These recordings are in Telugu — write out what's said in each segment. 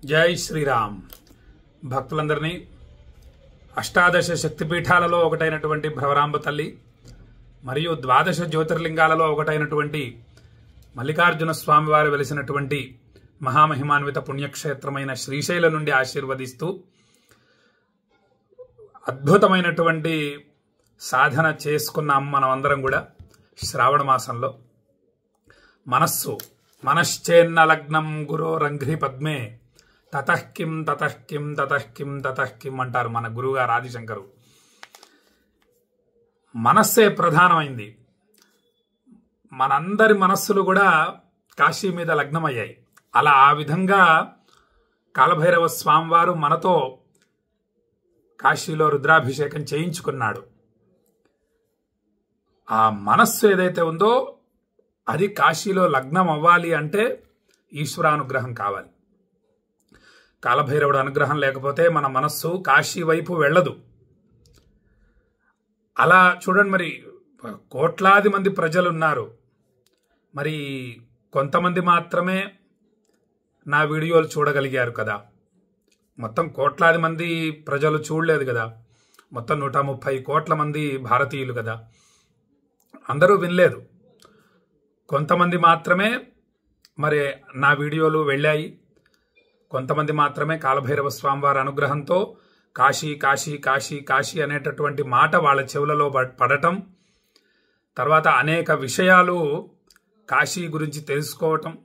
జై శ్రీరామ్. భక్తులందరినీ అష్టాదశ శక్తిపీఠాలలో ఒకటైనటువంటి భ్రవరాంబ తల్లి మరియు ద్వాదశ జ్యోతిర్లింగాలలో ఒకటైనటువంటి మల్లికార్జున స్వామివారు వెలిసినటువంటి మహామహిమాన్విత పుణ్యక్షేత్రమైన శ్రీశైలం నుండి ఆశీర్వదిస్తూ అద్భుతమైనటువంటి సాధన చేసుకున్నాం మనమందరం కూడా. శ్రావణ మాసంలో మనశ్చేన్న లగ్నం గురో రంఘ్రి పద్మే తతఃకిం తతఃకిం తతఃకిం తతఃకిం అంటారు మన గురువుగారు ఆదిశంకరు. మనస్సే ప్రధానమైంది. మనందరి మనస్సులు కూడా కాశీ మీద లగ్నమయ్యాయి. అలా ఆ విధంగా కాలభైరవ స్వామివారు మనతో కాశీలో రుద్రాభిషేకం చేయించుకున్నాడు. ఆ మనస్సు ఏదైతే ఉందో అది కాశీలో లగ్నం అవ్వాలి అంటే ఈశ్వరానుగ్రహం కావాలి. కాలభైరవుడు అనుగ్రహం లేకపోతే మన మనస్సు కాశీ వైపు వెళ్ళదు. అలా చూడండి, మరి కోట్లాది మంది ప్రజలు ఉన్నారు, మరి కొంతమంది మాత్రమే నా వీడియోలు చూడగలిగారు కదా. మొత్తం కోట్లాది మంది ప్రజలు చూడలేదు కదా. మొత్తం 130 కోట్ల మంది భారతీయులు కదా. అందరూ వినలేదు. కొంతమంది మాత్రమే మరి నా వీడియోలు వెళ్ళాయి. కొంతమంది మాత్రమే కాలభైరవ స్వామివారి అనుగ్రహంతో కాశీ కాశీ కాశీ కాశీ అనేటటువంటి మాట వాళ్ళ చెవులలో పడటం, తర్వాత అనేక విషయాలు కాశీ గురించి తెలుసుకోవటం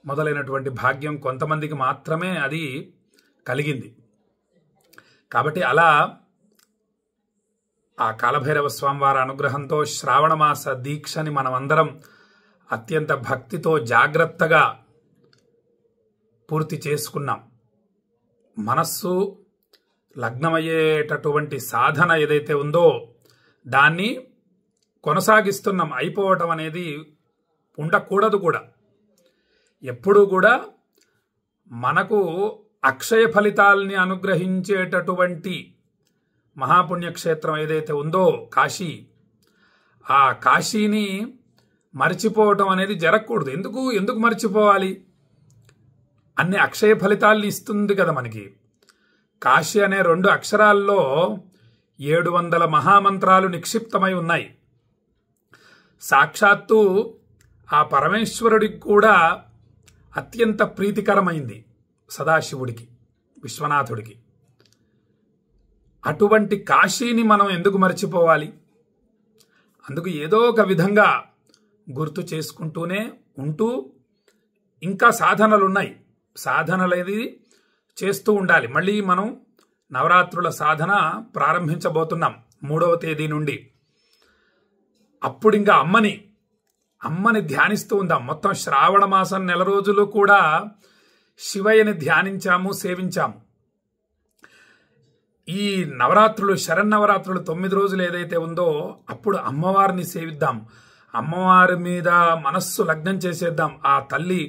మొదలైనటువంటి భాగ్యం కొంతమందికి మాత్రమే అది కలిగింది. కాబట్టి అలా ఆ కాలభైరవ స్వామివారి అనుగ్రహంతో శ్రావణమాస దీక్షని మనమందరం అత్యంత భక్తితో జాగ్రత్తగా పూర్తి చేసుకున్నాం. మనస్సు లగ్నమయ్యేటటువంటి సాధన ఏదైతే ఉందో దాన్ని కొనసాగిస్తున్నాం. అయిపోవటం అనేది ఉండకూడదు కూడా. ఎప్పుడూ కూడా మనకు అక్షయ ఫలితాల్ని అనుగ్రహించేటటువంటి మహాపుణ్యక్షేత్రం ఏదైతే ఉందో కాశీ, ఆ కాశీని మర్చిపోవటం అనేది జరగకూడదు. ఎందుకు మర్చిపోవాలి? అన్ని అక్షయ ఫలితాల్ని ఇస్తుంది కదా మనకి. కాశీ అనే 2 అక్షరాల్లో 700 మహామంత్రాలు నిక్షిప్తమై ఉన్నాయి. సాక్షాత్తు ఆ పరమేశ్వరుడికి కూడా అత్యంత ప్రీతికరమైంది సదాశివుడికి, విశ్వనాథుడికి. అటువంటి కాశీని మనం ఎందుకు మర్చిపోవాలి? అందుకు ఏదో ఒక విధంగా గుర్తు చేసుకుంటూనే ఉంటూ ఇంకా సాధనలు ఉన్నాయి. సాధనలేది చేస్తూ ఉండాలి. మళ్ళీ మనం నవరాత్రుల సాధన ప్రారంభించబోతున్నాం 3వ తేదీ నుండి. అప్పుడు ఇంకా అమ్మని ధ్యానిస్తూ ఉందాం. మొత్తం శ్రావణ మాసం నెల రోజులు కూడా శివయ్యని ధ్యానించాము, సేవించాము. ఈ నవరాత్రులు, శరన్నవరాత్రులు 9 రోజులు ఏదైతే ఉందో అప్పుడు అమ్మవారిని సేవిద్దాం. అమ్మవారి మీద మనస్సు లగ్నం చేసేద్దాం. ఆ తల్లి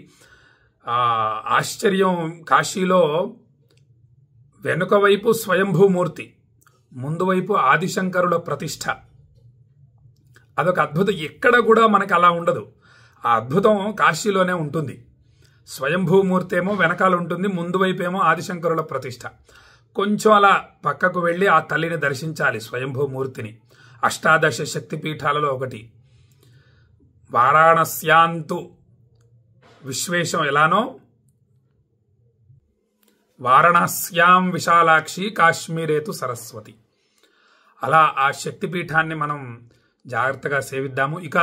ఆశ్చర్యం, కాశీలో వెనుక వైపు స్వయంభూమూర్తి, ముందు వైపు ఆదిశంకరుల ప్రతిష్ఠ. అదొక అద్భుతం. ఎక్కడ కూడా మనకు అలా ఉండదు. ఆ అద్భుతం కాశీలోనే ఉంటుంది. స్వయంభూమూర్తి ఏమో వెనకాల ఉంటుంది, ముందు వైపు ఏమో ఆదిశంకరుల ప్రతిష్ఠ. కొంచెం అలా పక్కకు వెళ్ళి ఆ తల్లిని దర్శించాలి, స్వయంభూమూర్తిని. అష్టాదశ శక్తిపీఠాలలో ఒకటి. వారాణస్యాంతు విశ్వేశం ఎలానో వారణాస్యాం విశాలాక్షి కాశ్మీరేతు సరస్వతి. అలా ఆ శక్తిపీఠాన్ని మనం జాగ్రత్తగా సేవిద్దాము. ఇక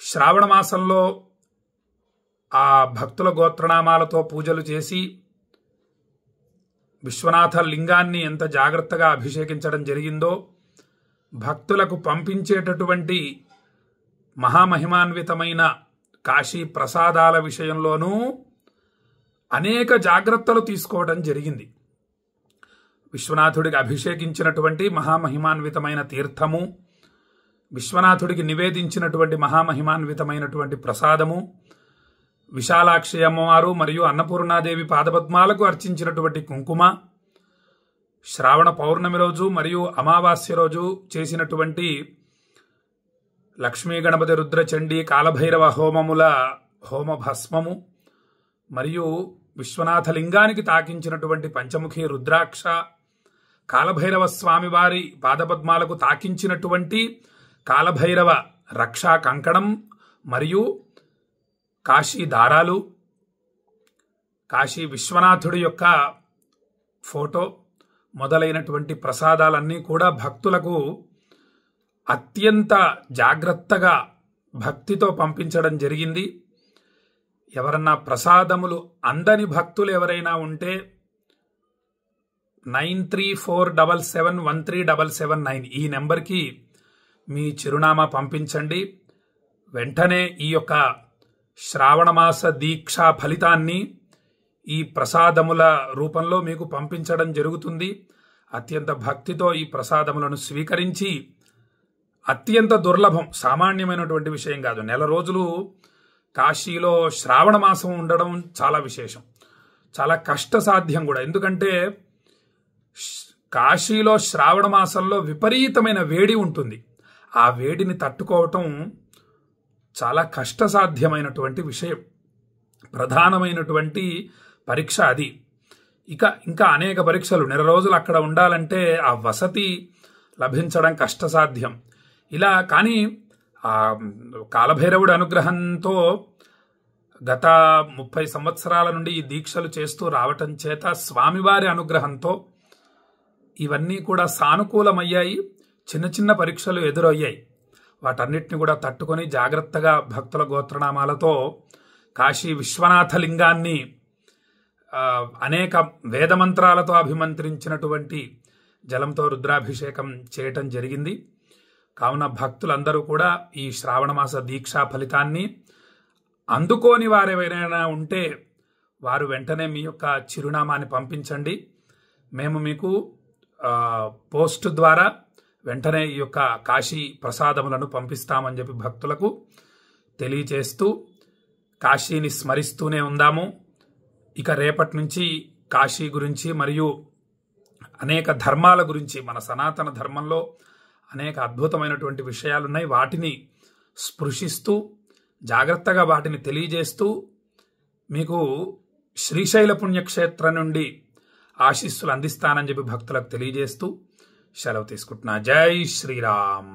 శ్రావణ మాసంలో ఆ భక్తుల గోత్రనామాలతో పూజలు చేసి విశ్వనాథ లింగాన్ని ఎంత జాగ్రత్తగా అభిషేకించడం జరిగిందో, భక్తులకు పంపించేటటువంటి మహామహిమాన్వితమైన కాశీ ప్రసాదాల విషయంలోనూ అనేక జాగ్రత్తలు తీసుకోవడం జరిగింది. విశ్వనాథుడికి అభిషేకించినటువంటి మహామహిమాన్వితమైన తీర్థము, విశ్వనాథుడికి నివేదించినటువంటి మహామహిమాన్వితమైనటువంటి ప్రసాదము, విశాలాక్షి అమ్మవారు మరియు అన్నపూర్ణాదేవి పాదపద్మాలకు అర్చించినటువంటి కుంకుమ, శ్రావణ పౌర్ణమి రోజు మరియు అమావాస్య రోజు చేసినటువంటి లక్ష్మీ గణపతి రుద్రచండీ కాలభైరవ హోమముల హోమ భస్మము మరియు విశ్వనాథ లింగానికి తాకించినటువంటి పంచముఖి రుద్రాక్ష, కాలభైరవ స్వామి వారి పాదపద్మాలకు తాకించినటువంటి కాలభైరవ రక్షా కంకణం మరియు కాశీ దారాలు, కాశీ విశ్వనాథుడి యొక్క ఫోటో మొదలైనటువంటి ప్రసాదాలన్నీ కూడా భక్తులకు అత్యంత జాగ్రత్తగా భక్తితో పంపించడం జరిగింది. ఎవరన్నా ప్రసాదములు అందని భక్తులు ఎవరైనా ఉంటే 9347713779 ఈ నెంబర్కి మీ చిరునామా పంపించండి. వెంటనే ఈ యొక్క శ్రావణమాస దీక్షా ఫలితాన్ని ఈ ప్రసాదముల రూపంలో మీకు పంపించడం జరుగుతుంది. అత్యంత భక్తితో ఈ ప్రసాదములను స్వీకరించి, అత్యంత దుర్లభం, సామాన్యమైనటువంటి విషయం కాదు. నెల రోజులు కాశీలో శ్రావణ మాసం ఉండడం చాలా విశేషం, చాలా కష్టసాధ్యం కూడా. ఎందుకంటే కాశీలో శ్రావణ మాసంలో విపరీతమైన వేడి ఉంటుంది. ఆ వేడిని తట్టుకోవటం చాలా కష్టసాధ్యమైనటువంటి విషయం. ప్రధానమైనటువంటి పరీక్ష అది. ఇంకా అనేక పరీక్షలు. నెల రోజులు అక్కడ ఉండాలంటే ఆ వసతి లభించడం కష్టసాధ్యం. ఇలా కానీ ఆ కాలభైరవుడి అనుగ్రహంతో గత 30 సంవత్సరాల నుండి ఈ దీక్షలు చేస్తూ రావటం చేత స్వామివారి అనుగ్రహంతో ఇవన్నీ కూడా సానుకూలమయ్యాయి. చిన్న చిన్న పరీక్షలు ఎదురయ్యాయి. వాటన్నిటిని కూడా తట్టుకొని జాగ్రత్తగా భక్తుల గోత్రనామాలతో కాశీ విశ్వనాథ లింగాన్ని అనేక వేదమంత్రాలతో అభిమంత్రించినటువంటి జలంతో రుద్రాభిషేకం చేయటం జరిగింది. కావున భక్తులందరూ కూడా ఈ శ్రావణమాస దీక్షా ఫలితాన్ని అందుకోని వారెవరైనా ఉంటే వారు వెంటనే మీ యొక్క చిరునామాని పంపించండి. మేము మీకు పోస్ట్ ద్వారా వెంటనే ఈ యొక్క కాశీ ప్రసాదములను పంపిస్తామని చెప్పి భక్తులకు తెలియచేస్తూ కాశీని స్మరిస్తూనే ఉందాము. ఇక రేపటి నుంచి కాశీ గురించి మరియు అనేక ధర్మాల గురించి, మన సనాతన ధర్మంలో అనేక అద్భుతమైనటువంటి విషయాలున్నాయి. వాటిని స్పృశిస్తూ జాగ్రత్తగా వాటిని తెలియజేస్తూ మీకు శ్రీశైల పుణ్యక్షేత్రం నుండి ఆశీస్సులు అందిస్తానని చెప్పి భక్తులకు తెలియజేస్తూ సెలవు తీసుకుంటున్నా. జై శ్రీరామ్.